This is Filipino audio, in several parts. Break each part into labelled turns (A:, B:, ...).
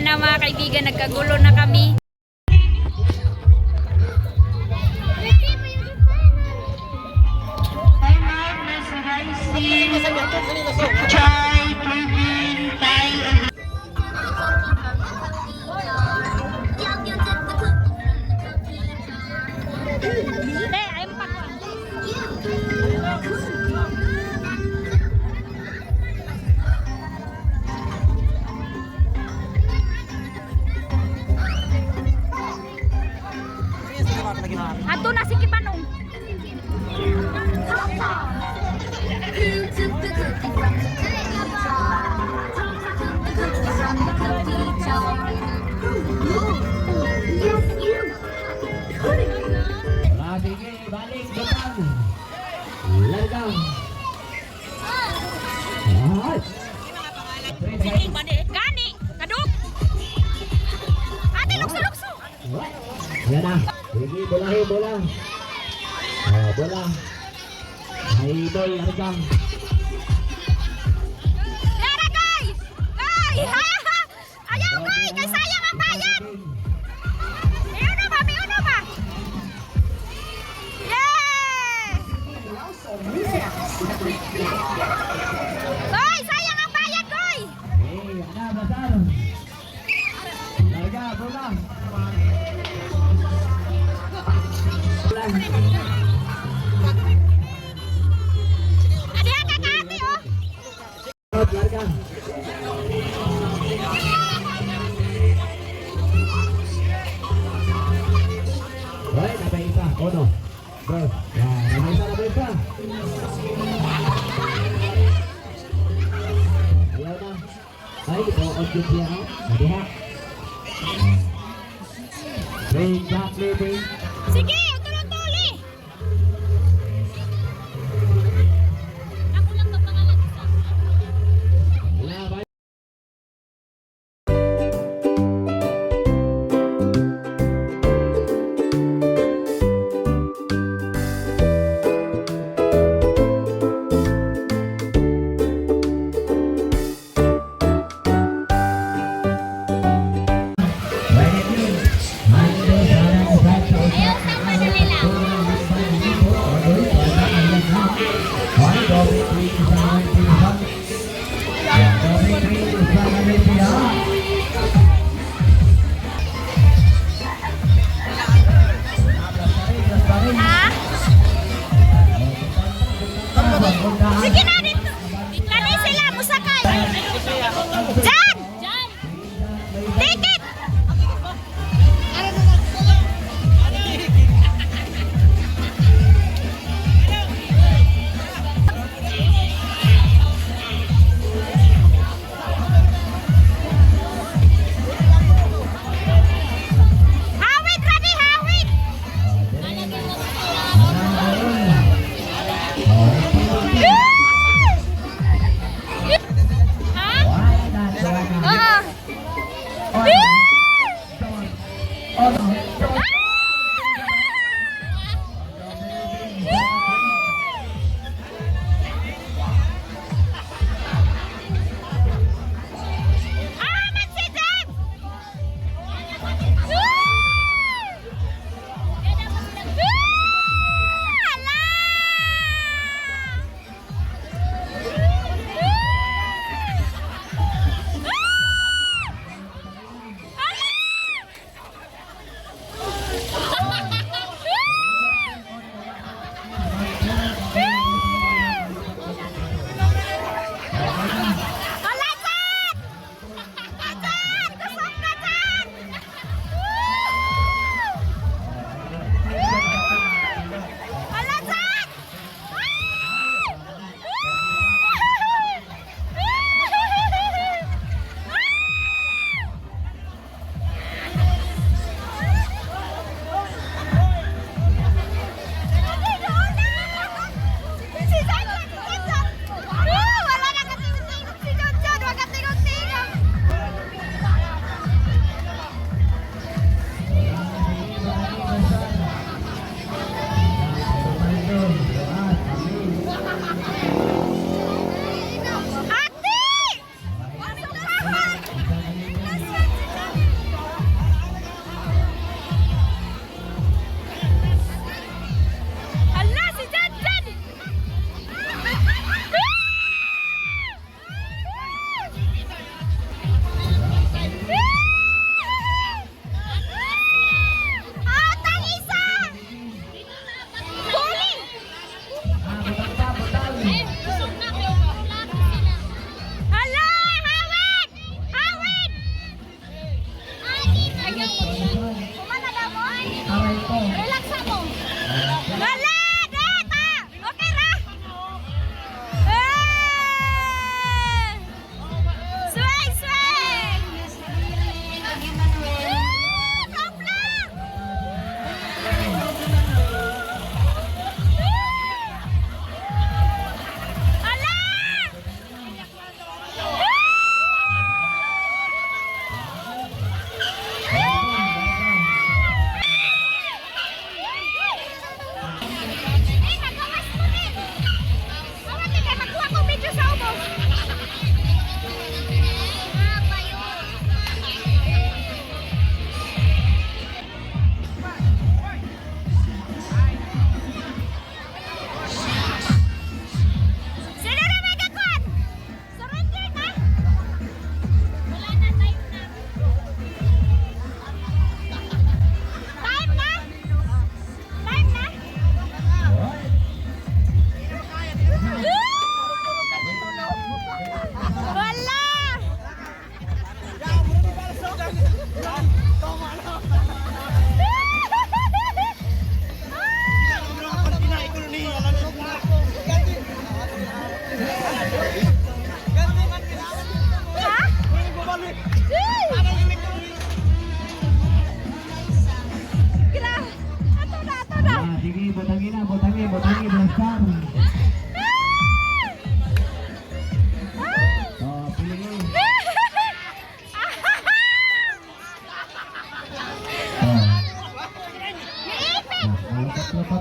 A: na mga kaibigan, nagkagulo na kami. Ato na si Kipanong.
B: Sige, balik depan. Largang.
A: Gani, kaduk. Ate lukso-lukso.
B: Yan na. Sige, bola. Bola. Ay, boy, largang.
A: Yara, guy! Guy! Ayaw, guy! Kay sayang ang bayad! May uno ba? Yes! Guy! Sayang ang bayad, guy!
B: Ana, basar. Larga, bola.
A: Adihan ka ate, oh!
B: Largang. Hoy, nabay isa. Uno. Dos. Yan, nabay isa. Ayaw na. Ay, on good siya, no? Nadiha. Bring back, bring.
A: Sige, tulong-tuli! Ako lang ang pangalan isa.
B: Wala ba?
A: Ayaw sa Manila. Ha? Sige na dito. Kani sila musakay. Jan! Take it! Hawid, Rani, hawid! Ha? Oo.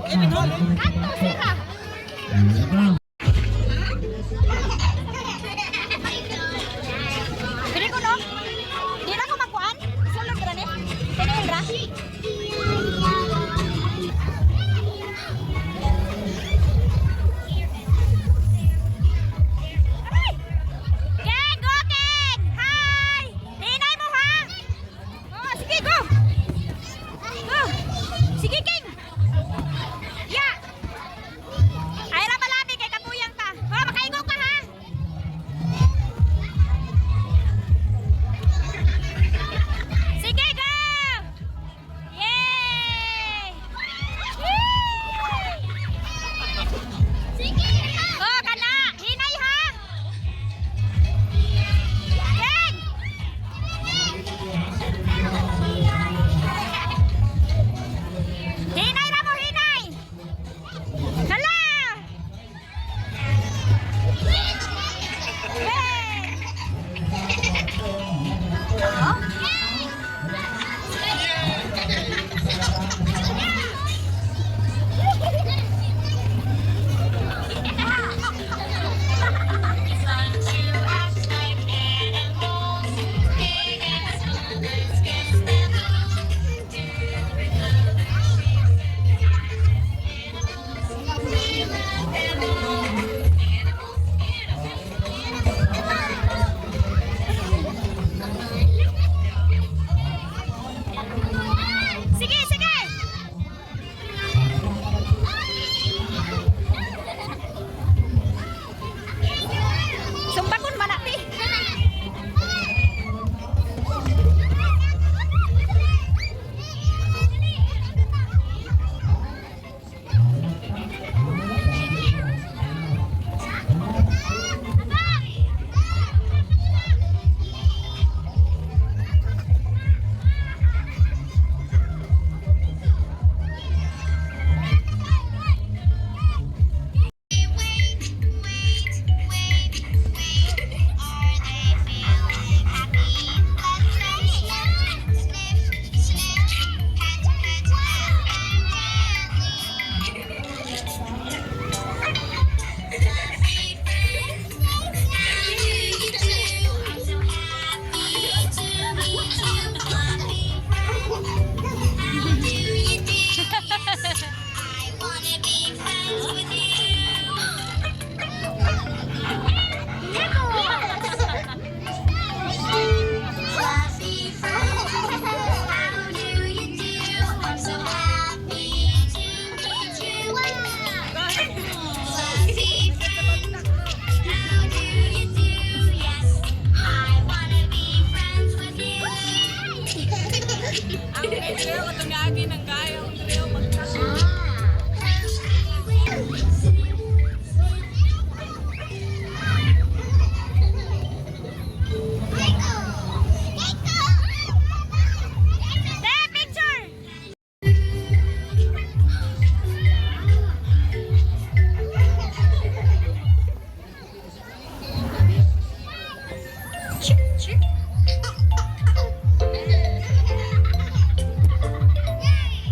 A: Kanto sila. Pili ko no? Di na ko makuan? Sulod ra ni? Tinil ra? Aray! King, go King! Hi! Hinay mo ha! Oh, sige, go! Go! Sige, King! Ya! Ay ra palabi kay kapuyang ka. Oh, makaigo ka ha. Sige, go! Yay! Sige! Oh, kana! Hinay ha! King! Hinay ra mo, hinay! Hala! Sige, sige! Sumbakon man ati. Take picture!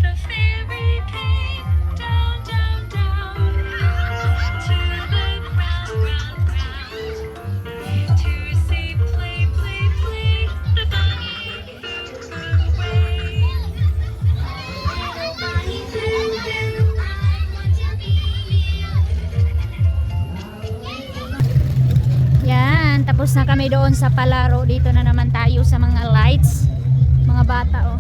C: The fairy came down, down, down to the ground, ground, ground to see play, play, play. The bunny flew away. Little bunny flew, flew, I want to be you.
A: Yan, tapos na kami doon sa palaro. Dito na naman tayo sa mga lights. Mga bata, oh.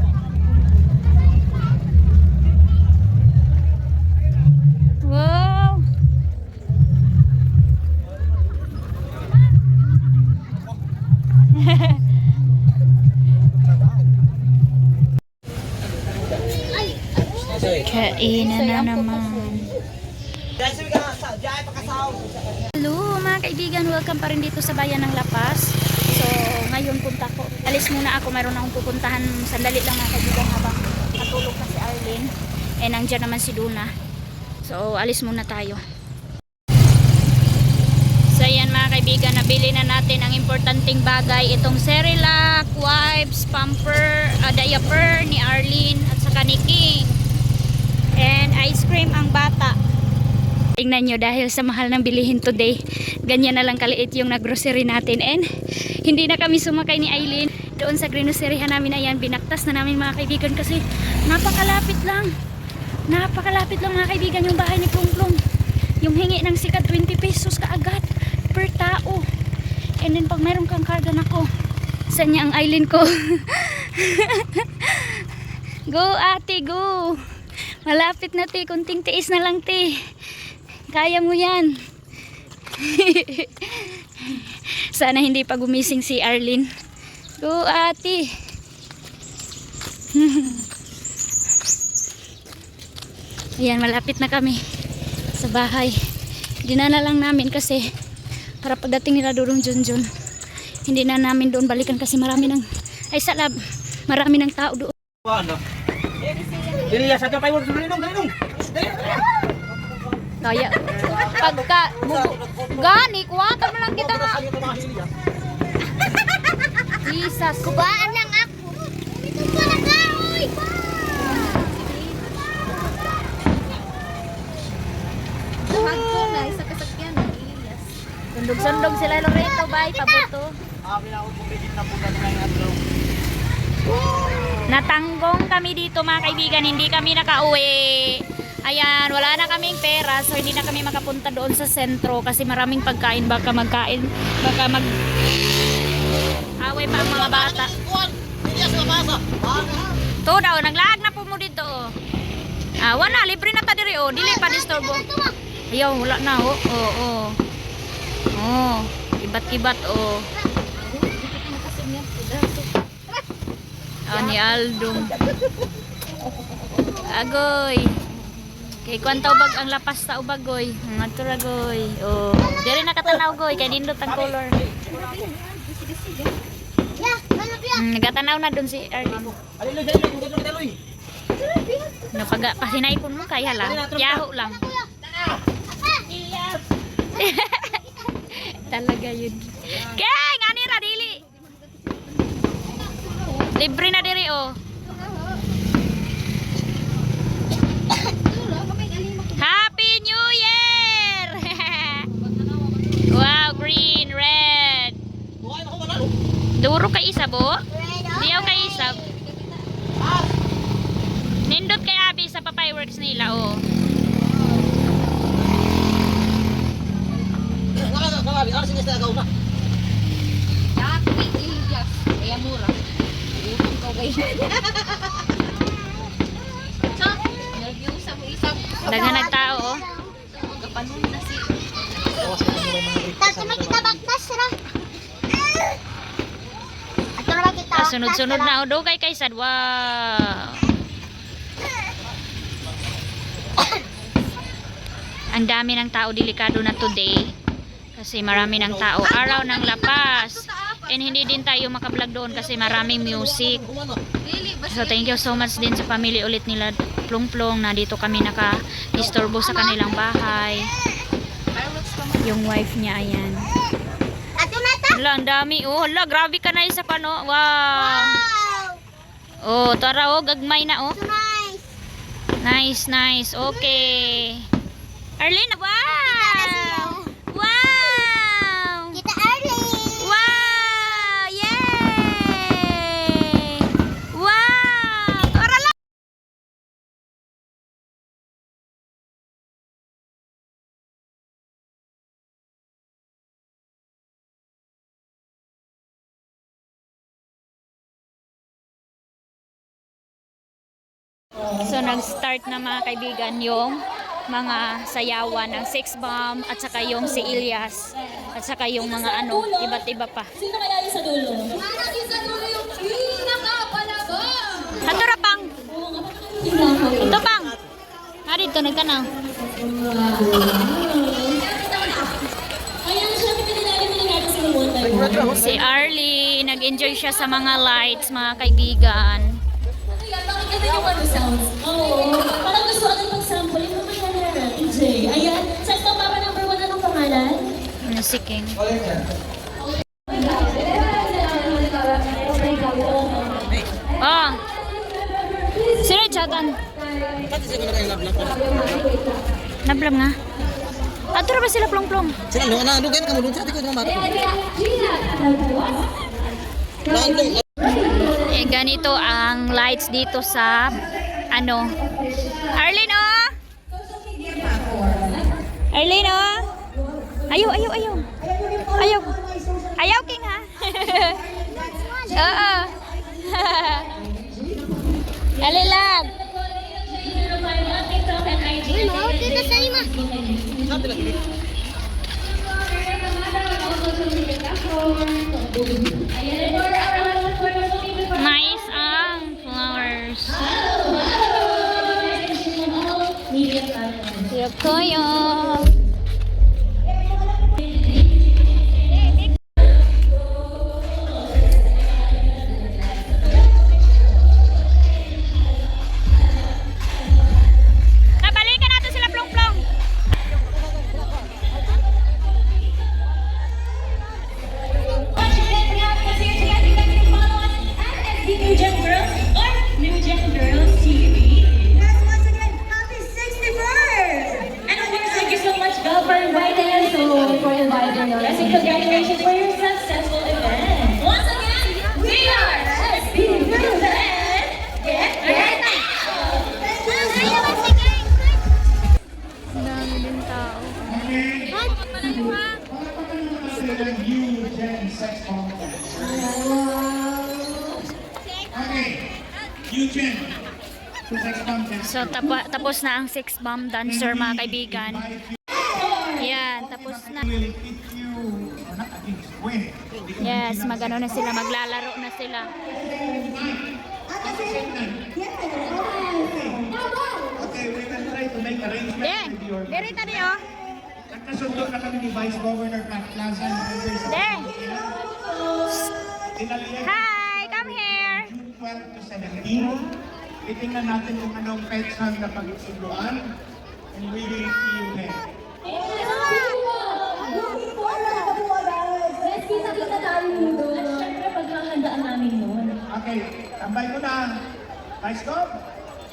A: Wow! Kainan na naman. Hello mga kaibigan, welcome pa rin dito sa bayan ng La Paz. So ngayon punta ko, alis muna ako, mayroon akong pupuntahan sandali lang mga kaibigan habang natulog na si Arlene. Eh nandiyan naman si Duna. So alis muna tayo. So yan mga kaibigan, nabili na natin ang importanteng bagay, itong Cerelac, wipes, pamper, diaper ni Arlene at saka ni King. And ice cream ang bata. Tingnan nyo, dahil sa mahal ng bilihin today, ganyan na lang kaliit yung naggrocery natin. And hindi na kami sumakay ni Aileen doon sa groceryhan namin. Ayan, binaktas na namin mga kaibigan kasi napakalapit lang. Napakalapit lang mga kaibigan yung bahay ni Plong. Yung hingi ng sikat 20 pesos kaagad per tao. And then pag mayroon kang karga nako, saan niya ang Aileen ko? Go ate, go! Malapit na te, kunting tiis na lang te. Kaya mo yan. Sana hindi pa gumising si Arlene. Go ate. Ayan, malapit na kami sa bahay. Dinala lang namin kasi para pagdating nila doon Junjun, hindi na namin doon balikan kasi marami ng marami ng tao doon.
B: Ano? Dili sa kapay mo dulong.
A: Kaya pagka gani kuwatan mo lang kita nga. Jesus, kubaan lang ako. Ito pala kaoy. Sa kasakyan. Sundog-sundog sila Loreto, bay, pabuto. Natanggong kami dito mga kaibigan, hindi kami nakauwi. Ayan, wala na kaming pera, so hindi na kami makapunta doon sa sentro kasi maraming pagkain, baka mag away pa ang mga bata. To daw, naglaag na po mo dito. Wala, libre na ta diri, dili pa disturbo. Ayaw, wala na, kibat-kibat, ni Aldong. Agoy. Kay kwanta ubag ang lapas sa ubagoy. Nga turagoy. Diri nakatanaw goy kay nindot ang color. Nagatanaw na dun si Arlene. Pasinaypon mo kaya lang. Yaho lang. Talaga yun. Keng! Anira, dili! Libre na diri, Happy New Year! Wow, green, red. Duro kay isa, bo? Diyaw kay isa. Nindot kay Abi sa fireworks nila,
D: Kaya mura.
A: Dagan nagtao, sunod-sunod na dugay kay sad. Wow. Ang dami ng tao, delikado na today kasi marami ng tao, araw ng lapas. And hindi din tayo makablog doon kasi maraming music. So thank you so much din sa family ulit nila Plong na dito kami naka-istorbo sa kanilang bahay. Yung wife niya, ayan. Hala, ang dami. Hala, grabe ka na isa pa, no? Wow. Tara, gagmay na, Nice. Okay. Arlene, wow! Wow!
D: Kita Arlene!
A: Wow! Yay! Wow! Tara lang! So nag-start na mga kaibigan yung mga sayawan ng Six Bomb at saka yung si Ilyas at saka yung mga iba't iba pa.
C: Sino kaya yung sa dulo? Parang yung sa dulo yung pinakapalaban!
A: Hatura pang! Ito pang! Dito, nagtanaw.
C: Ayan, syempre pinilagay mo na natin sa remote.
A: Si Arlie, nag-enjoy siya sa mga lights, mga kaibigan.
C: Ayan, bakit ganun yung ano sounds? Oo, parang gusto agad mag-sample. Yung mga kaya natin, Jay. Ayan, sa papa number 1, anong pangalan?
A: Si King. Sino chatan? Nablam nga. Ato ba sila plong-plong?
E: Sila nung ano kan kamu dun sa atin ko naman.
A: Ganito ang lights dito sa ano. Arlene oh. Arlene oh. Ayaw. Ayaw king ha. Oo. Dali lang. Nice ang flowers. Siap koyo. Nabalikan natin sila plong-plong.
C: New Gen Girls or New Gen Girls TV.
F: Guys, once again, happy 61st!
C: And of course, thank you so much, Gal, for inviting us. For inviting us. And congratulations for your successful event. Once again, we are SB Girls and Get Ready!
A: Dami din tao. So tapos na ang six bomb dancer mga kaibigan. Yan, tapos na. Yes, magano na sila, maglalaro na sila.
G: Okay, we can try to make arrangements
A: Den,
G: with your...
A: dirita niyo.
G: Nagkasundo na kami ni Vice Governor Pat Plaza.
A: Den.
G: Tinaliyan
A: Hi, come here.
G: June 12 to 17. Titingnan natin kung anong petsan na pagsusunduan. And we will see you there.
C: Let's kita tayo doon. At syempre, paghahandaan namin noon.
G: Okay, tambay ko na. Vice Gov,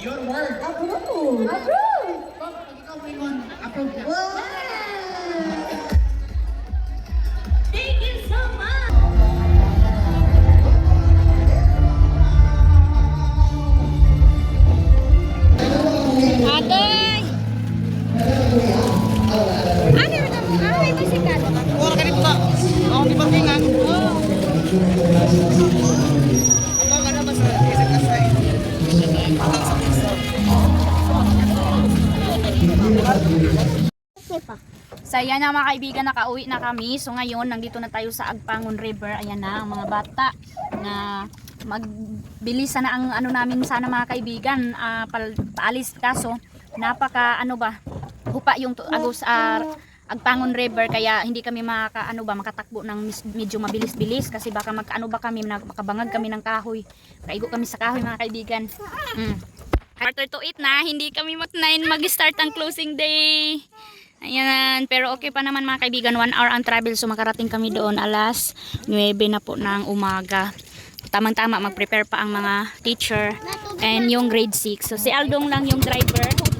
G: your word.
F: Approve!
G: Gov, pag ikaw may one, approve na.
C: Thank you so much!
A: Agoy! Ano na mo? Ay, musical.
E: Wala ka dito na. Ako di parkingan. Ako ka na ba sa isip ka sa
A: So ayan na mga kaibigan, nakauwi na kami. So ngayon, nandito na tayo sa Agpangon River. Ayan na ang mga bata na magbilis na ang ano namin sana mga kaibigan, paalis kaso napaka ano ba, hupa yung agos Agpangon River kaya hindi kami makatakbo ng medyo mabilis-bilis kasi baka magkaano ba kami, makabangag kami ng kahoy. Kaigo kami sa kahoy mga kaibigan. Quarter to 8 na, hindi kami mag-start ang closing day. Ayan, pero okay pa naman mga kaibigan, 1 hour ang travel so makarating kami doon alas 9 na po ng umaga. Tamang-tama mag-prepare pa ang mga teacher and yung grade 6. So si Aldong lang yung driver.